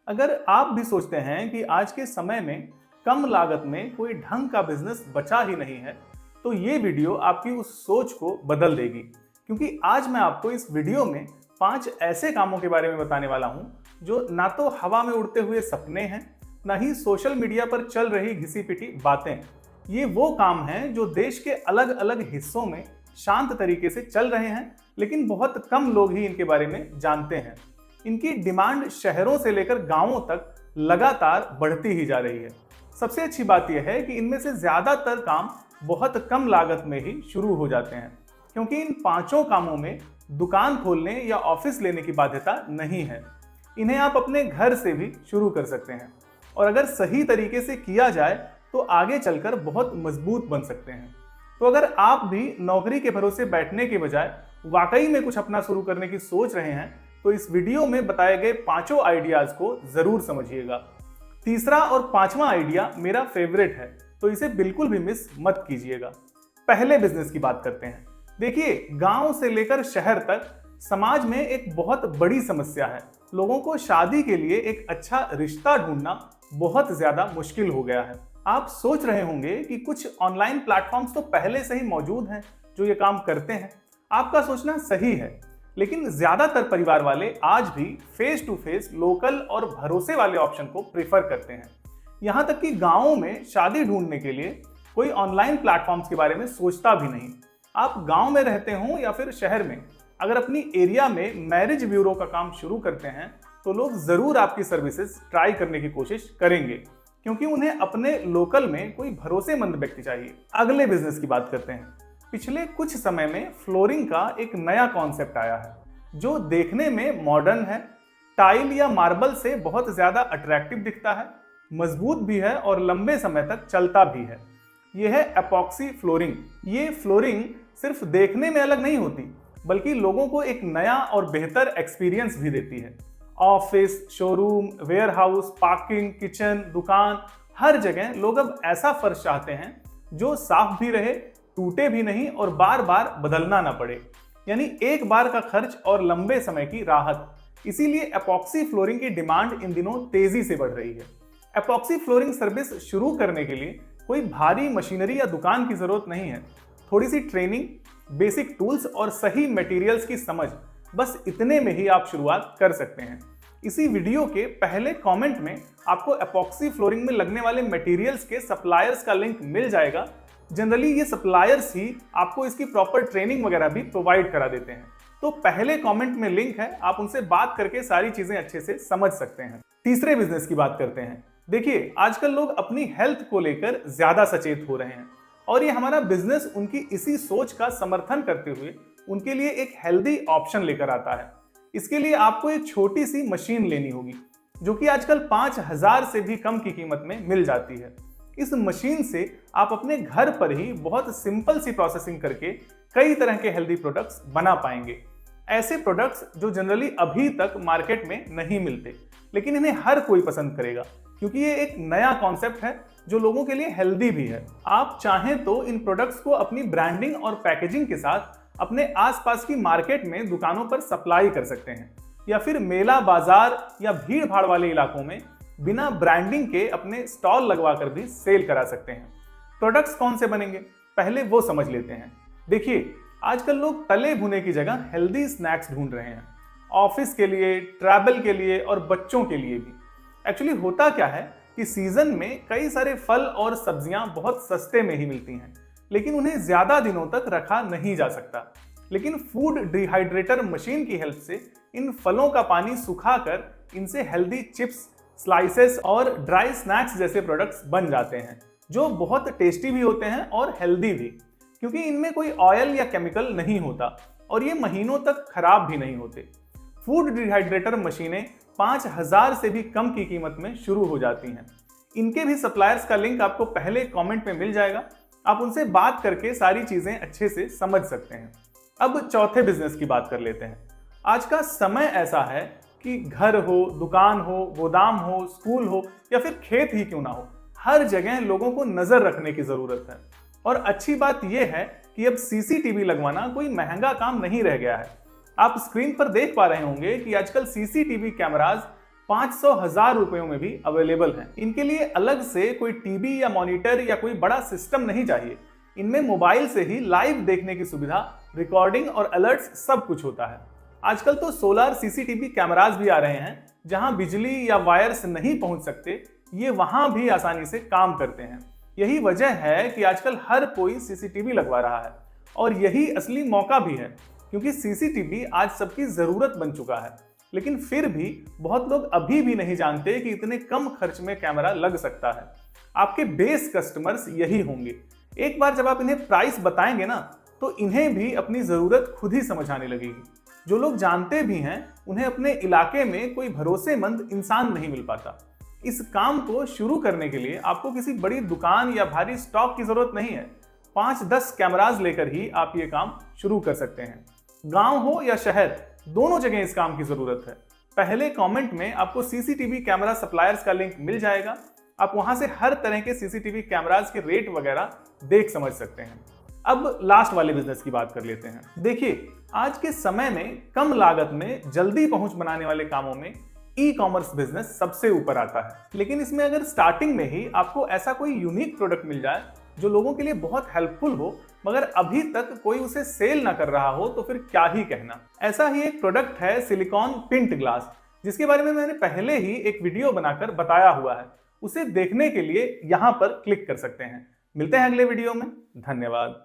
अगर आप भी सोचते हैं कि आज के समय में कम लागत में कोई ढंग का बिजनेस बचा ही नहीं है, तो ये वीडियो आपकी उस सोच को बदल देगी। क्योंकि आज मैं आपको इस वीडियो में 5 ऐसे कामों के बारे में बताने वाला हूं जो ना तो हवा में उड़ते हुए सपने हैं, ना ही सोशल मीडिया पर चल रही घिसी पिटी बातें। ये वो काम हैं जो देश के अलग अलग हिस्सों में शांत तरीके से चल रहे हैं, लेकिन बहुत कम लोग ही इनके बारे में जानते हैं। इनकी डिमांड शहरों से लेकर गांवों तक लगातार बढ़ती ही जा रही है। सबसे अच्छी बात यह है कि इनमें से ज्यादातर काम बहुत कम लागत में ही शुरू हो जाते हैं, क्योंकि इन पांचों कामों में दुकान खोलने या ऑफिस लेने की बाध्यता नहीं है। इन्हें आप अपने घर से भी शुरू कर सकते हैं और अगर सही तरीके से किया जाए तो आगे चलकर बहुत मजबूत बन सकते हैं। तो अगर आप भी नौकरी के भरोसे बैठने के बजाय वाकई में कुछ अपना शुरू करने की सोच रहे हैं, तो इस वीडियो में बताए गए पांचों आइडियाज को जरूर समझिएगा। तीसरा और पांचवा आइडिया मेरा फेवरेट है, तो इसे बिल्कुल भी मिस मत कीजिएगा। पहले बिजनेस की बात करते हैं। देखिए, गांव से लेकर शहर तक समाज में एक बहुत बड़ी समस्या है। लोगों को शादी के लिए एक अच्छा रिश्ता ढूंढना बहुत ज्यादा मुश्किल हो गया है। आप सोच रहे होंगे कि कुछ ऑनलाइन प्लेटफॉर्म्स तो पहले से ही मौजूद हैं जो ये काम करते हैं। आपका सोचना सही है, लेकिन ज्यादातर परिवार वाले आज भी फेस टू फेस लोकल और भरोसे वाले ऑप्शन को प्रेफर करते हैं। यहां तक कि गांवों में शादी ढूंढने के लिए कोई ऑनलाइन प्लेटफॉर्म्स के बारे में सोचता भी नहीं। आप गांव में रहते हो या फिर शहर में, अगर अपनी एरिया में मैरिज ब्यूरो का काम शुरू करते हैं तो लोग जरूर आपकी सर्विसेज ट्राई करने की कोशिश करेंगे, क्योंकि उन्हें अपने लोकल में कोई भरोसेमंद व्यक्ति चाहिए। अगले बिजनेस की बात करते हैं। पिछले कुछ समय में फ्लोरिंग का एक नया कॉन्सेप्ट आया है जो देखने में मॉडर्न है, टाइल या मार्बल से बहुत ज्यादा अट्रैक्टिव दिखता है, मजबूत भी है और लंबे समय तक चलता भी है। यह है एपॉक्सी फ्लोरिंग। ये फ्लोरिंग सिर्फ देखने में अलग नहीं होती, बल्कि लोगों को एक नया और बेहतर एक्सपीरियंस भी देती है। Office, showroom, warehouse, parking, kitchen, दुकान, हर जगह लोग अब ऐसा फर्श चाहते हैं जो साफ भी रहे, टूटे भी नहीं और बार बार बदलना ना पड़े। यानी एक बार का खर्च और लंबे समय की राहत। इसीलिए एपॉक्सी फ्लोरिंग की डिमांड इन दिनों तेजी से बढ़ रही है। एपॉक्सी फ्लोरिंग सर्विस शुरू करने के लिए कोई भारी मशीनरी या दुकान की जरूरत नहीं है। थोड़ी सी ट्रेनिंग, बेसिक टूल्स और सही मटेरियल्स की समझ, बस इतने में ही आप शुरुआत कर सकते हैं। इसी वीडियो के पहले कमेंट में आपको एपॉक्सी फ्लोरिंग में लगने वाले मटेरियल्स के सप्लायर्स का लिंक मिल जाएगा। जनरली ये सप्लायर्स ही आपको इसकी प्रॉपर ट्रेनिंग वगैरह भी प्रोवाइड करा देते हैं। तो पहले कमेंट में लिंक है, आप उनसे बात करके सारी चीजें अच्छे से समझ सकते हैं। तीसरे बिजनेस की बात करते हैं। देखिए, आजकल लोग अपनी हेल्थ को लेकर ज्यादा सचेत हो रहे हैं और ये हमारा बिजनेस उनकी इसी सोच का समर्थन करते हुए उनके लिए एक हेल्दी ऑप्शन लेकर आता है। इसके लिए आपको एक छोटी सी मशीन लेनी होगी जो कि आजकल 5,000 से भी कम की कीमत में मिल जाती है। इस मशीन से आप अपने घर पर ही बहुत सिंपल सी प्रोसेसिंग करके कई तरह के हेल्दी प्रोडक्ट्स बना पाएंगे। ऐसे प्रोडक्ट्स जो जनरली अभी तक मार्केट में नहीं मिलते, लेकिन इन्हें हर कोई पसंद करेगा, क्योंकि ये एक नया कॉन्सेप्ट है जो लोगों के लिए हेल्दी भी है। आप चाहें तो इन प्रोडक्ट्स को अपनी ब्रांडिंग और पैकेजिंग के साथ अपने आसपास की मार्केट में दुकानों पर सप्लाई कर सकते हैं, या फिर मेला, बाजार या भीड़ भाड़ वाले इलाकों में बिना ब्रांडिंग के अपने स्टॉल लगवा कर भी सेल करा सकते हैं। प्रोडक्ट्स कौन से बनेंगे, पहले वो समझ लेते हैं। देखिए, आजकल लोग तले भुने की जगह हेल्दी स्नैक्स ढूंढ रहे हैं, ऑफिस के लिए, ट्रैवल के लिए और बच्चों के लिए भी। एक्चुअली होता क्या है कि सीजन में कई सारे फल और सब्जियां बहुत सस्ते में ही मिलती हैं, लेकिन उन्हें ज्यादा दिनों तक रखा नहीं जा सकता। लेकिन फूड डिहाइड्रेटर मशीन की हेल्प से इन फलों का पानी सुखाकर इनसे हेल्दी चिप्स, स्लाइसेस और ड्राई स्नैक्स जैसे प्रोडक्ट्स बन जाते हैं, जो बहुत टेस्टी भी होते हैं और हेल्दी भी, क्योंकि इनमें कोई ऑयल या केमिकल नहीं होता और ये महीनों तक खराब भी नहीं होते। फूड डिहाइड्रेटर मशीनें 5,000 से भी कम की कीमत में शुरू हो जाती हैं। इनके भी सप्लायर्स का लिंक आपको पहले कमेंट में मिल जाएगा। आप उनसे बात करके सारी चीजें अच्छे से समझ सकते हैं। अब चौथे बिजनेस की बात कर लेते हैं। आज का समय ऐसा है कि घर हो, दुकान हो, गोदाम हो, स्कूल हो या फिर खेत ही क्यों ना हो, हर जगह लोगों को नजर रखने की जरूरत है। और अच्छी बात यह है कि अब सीसीटीवी लगवाना कोई महंगा काम नहीं रह गया है। आप स्क्रीन पर देख पा रहे होंगे कि आजकल सीसीटीवी कैमरास 500,000 रुपयों में भी अवेलेबल हैं। इनके लिए अलग से कोई टीवी या मॉनिटर या कोई बड़ा सिस्टम नहीं चाहिए। इनमें मोबाइल से ही लाइव देखने की सुविधा, रिकॉर्डिंग और अलर्ट्स सब कुछ होता है। आजकल तो सोलर सीसीटीवी कैमरास भी आ रहे हैं, जहां बिजली या वायर्स नहीं पहुंच सकते, ये वहां भी आसानी से काम करते हैं। यही वजह है कि आजकल हर कोई सीसीटीवी लगवा रहा है और यही असली मौका भी है, क्योंकि सीसीटीवी आज सबकी जरूरत बन चुका है। लेकिन फिर भी बहुत लोग अभी भी नहीं जानते कि इतने कम खर्च में कैमरा लग सकता है। आपके बेस कस्टमर्स यही होंगे। एक बार जब आप इन्हें प्राइस बताएंगे ना, तो इन्हें भी अपनी जरूरत खुद ही समझ आने लगेगी। जो लोग जानते भी हैं, उन्हें अपने इलाके में कोई भरोसेमंद इंसान नहीं मिल पाता। इस काम को शुरू करने के लिए आपको किसी बड़ी दुकान या भारी स्टॉक की जरूरत नहीं है। 5-10 कैमरास लेकर ही आप ये काम शुरू कर सकते हैं। गांव हो या शहर, दोनों जगह इस काम की जरूरत है। पहले कमेंट में आपको सीसीटीवी कैमरा सप्लायर्स का लिंक मिल जाएगा। आप वहां से हर तरह के सीसीटीवी कैमरास के रेट वगैरह देख समझ सकते हैं। अब लास्ट वाले बिजनेस की बात कर लेते हैं। देखिए, आज के समय में कम लागत में जल्दी पहुंच बनाने वाले कामों में ई कॉमर्स बिजनेस सबसे ऊपर आता है। लेकिन इसमें अगर स्टार्टिंग में ही आपको ऐसा कोई यूनिक प्रोडक्ट मिल जाए जो लोगों के लिए बहुत हेल्पफुल हो, मगर अभी तक कोई उसे सेल ना कर रहा हो, तो फिर क्या ही कहना। ऐसा ही एक प्रोडक्ट है सिलिकॉन पिंट ग्लास, जिसके बारे में मैंने पहले ही एक वीडियो बनाकर बताया हुआ है। उसे देखने के लिए यहां पर क्लिक कर सकते हैं। मिलते हैं अगले वीडियो में। धन्यवाद।